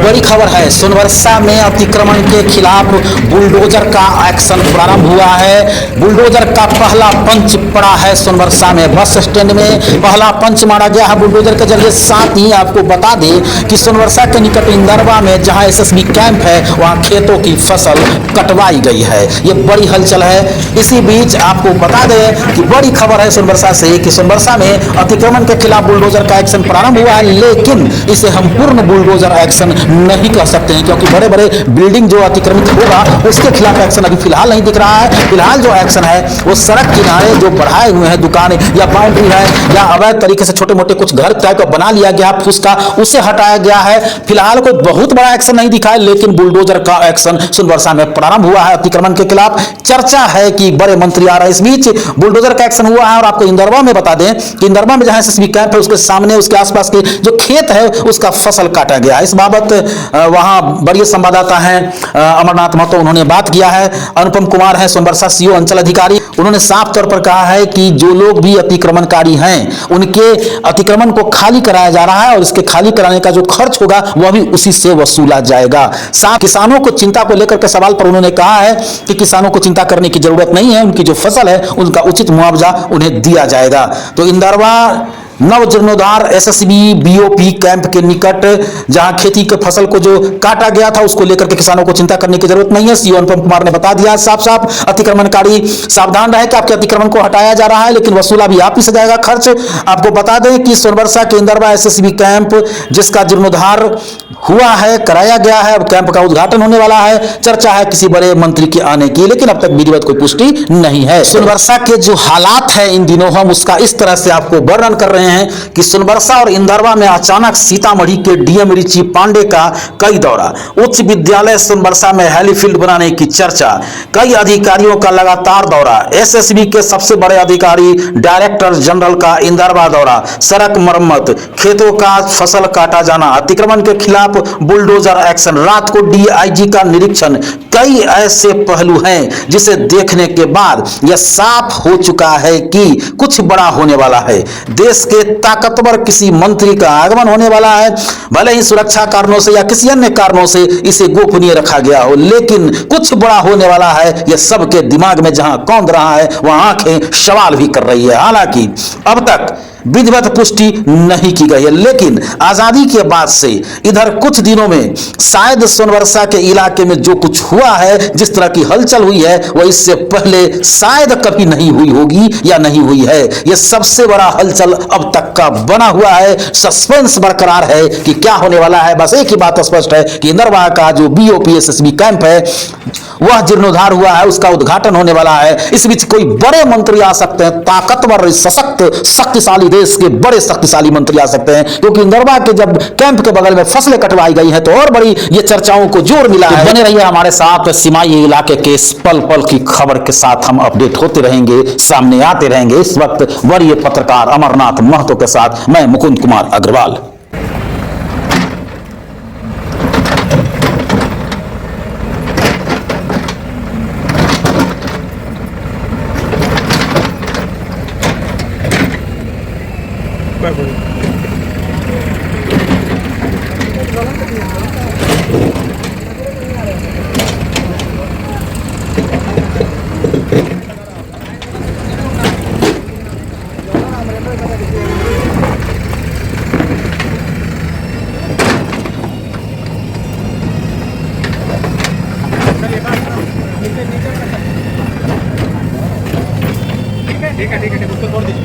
बड़ी खबर है। सोनवर्षा में अतिक्रमण के खिलाफ बुलडोजर का एक्शन प्रारंभ हुआ है। बुलडोजर का पहला पंच पड़ा है सोनवर्षा में। बस स्टैंड में पहला पंच मारा गया है बुलडोजर के जरिए। साथ ही आपको बता दें कि सोनवर्षा के निकट इंदरवा में जहां एसएसबी कैंप है वहां खेतों की फसल कटवाई गई है। ये बड़ी हलचल है। इसी बीच आपको बता दें कि बड़ी खबर है सोनवर्षा से कि सोनवर्षा में अतिक्रमण के खिलाफ बुलडोजर का एक्शन प्रारंभ हुआ है, लेकिन इसे हम पूर्ण बुलडोजर एक्शन नहीं कह सकते हैं, क्योंकि बड़े बड़े बिल्डिंग जो अतिक्रमित होगा उसके खिलाफ एक्शन अभी फिलहाल नहीं दिख रहा है। फिलहाल जो एक्शन है वो सड़क किनारे जो बढ़ाए हुए हैं दुकानें या बाउंड्री है या अवैध तरीके से छोटे मोटे कुछ घर टाइप का बना लिया गया फुसका, उसे हटाया गया है। फिलहाल कोई बहुत बड़ा एक्शन नहीं दिखा है, लेकिन बुलडोजर का एक्शन सोनवर्षा में प्रारंभ हुआ है अतिक्रमण के खिलाफ। चर्चा है कि बड़े मंत्री आ रहे हैं। इस बीच बुलडोजर का एक्शन हुआ है और आपको इंदरवा में बता दें कि इंदरवा में जहां एसएसबी कैंप है उसके सामने उसके आसपास के जो खेत है उसका फसल काटा गया। इस बाबत वहां बड़े संवाददाता हैं अमरनाथ महतो, उन्होंने बात किया है। अनुपम कुमार है सोनवर्षा सीओ अंचल अधिकारी, उन्होंने साफ तौर पर कहा है कि जो लोग भी अतिक्रमणकारी हैं उनके अतिक्रमण को खाली कराया जा रहा है और इसके खाली कराने का जो खर्च होगा वह भी उसी से वसूला जाएगा। साथ किसानों को चिंता को लेकर के सवाल पर उन्होंने कहा है कि किसानों को चिंता करने की जरूरत नहीं है, उनकी जो फसल है उनका उचित मुआवजा उन्हें दिया जाएगा। तो इंदरवा नव जीर्णोद्धार एसएसबी बीओपी कैंप के निकट जहां खेती के फसल को जो काटा गया था उसको लेकर के किसानों को चिंता करने की जरूरत नहीं है। सीओ अनुपम कुमार ने बता दिया साफ साफ अतिक्रमणकारी सावधान रहे कि आपके अतिक्रमण को हटाया जा रहा है, लेकिन वसूला भी आप ही से जाएगा खर्च। आपको बता दें कि सोनवर्षा के इंदरवा एसएसबी कैंप जिसका जीर्णोद्धार हुआ है, कराया गया है, अब कैंप का उद्घाटन होने वाला है। चर्चा है किसी बड़े मंत्री के आने की, लेकिन अब तक विधिवत कोई पुष्टि नहीं है। सोनवर्षा के जो हालात है इन दिनों हम उसका इस तरह से आपको वर्णन कर रहे हैं कि सोनवर्षा और इंदरवा में अचानक सीतामढ़ी के डीएम रिची पांडे का कई दौरा। उच्च विद्यालय सोनवर्षा में हेलीफील्ड बनाने की चर्चा। कई अधिकारियों का लगातार दौरा। एसएसबी के सबसे बड़े अधिकारी डायरेक्टर जनरल का इंदरवा दौरा। सड़क मरम्मत, खेतों का फसल काटा जाना, अतिक्रमण के खिलाफ बुलडोजर एक्शन, रात को डीआईजी का निरीक्षण। कई ऐसे पहलू हैं जिसे देखने के बाद यह साफ हो चुका है कि कुछ बड़ा होने वाला है। देश के ताकतवर किसी मंत्री का आगमन होने वाला है। भले ही सुरक्षा कारणों से या किसी अन्य कारणों से इसे गोपनीय रखा गया हो, लेकिन कुछ बड़ा होने वाला है। यह सबके दिमाग में जहां कौंध रहा है वहां आंखें सवाल भी कर रही है। हालांकि अब तक विधिवत पुष्टि नहीं की गई है, लेकिन आजादी के बाद से इधर कुछ दिनों में शायद सोनवर्षा के इलाके में जो कुछ हुआ है, जिस तरह की हलचल हुई है, वह इससे पहले शायद कभी नहीं हुई होगी या नहीं हुई है। यह सबसे बड़ा हलचल अब तक का बना हुआ है। सस्पेंस बरकरार है कि क्या होने वाला है। बस एक ही बात स्पष्ट है कि इंदरवा का जो बीओपी एसएसबी कैंप है वह जीर्णोद्धार हुआ है, उसका उद्घाटन होने वाला है। इस बीच कोई बड़े मंत्री आ सकते हैं, ताकतवर सशक्त शक्तिशाली देश के बड़े शक्तिशाली मंत्री आ सकते हैं, क्योंकि इंदरवा के जब कैंप के बगल में फसलें कटवाई गई हैं तो और बड़ी ये चर्चाओं को जोर मिला है। बने रहिए हमारे साथ, सीमाई इलाके के इस पल पल की खबर के साथ हम अपडेट होते रहेंगे, सामने आते रहेंगे। इस वक्त वरीय पत्रकार अमरनाथ महतो के साथ मैं मुकुंद कुमार अग्रवाल। ठीक है उसको तोड़ दीजिए।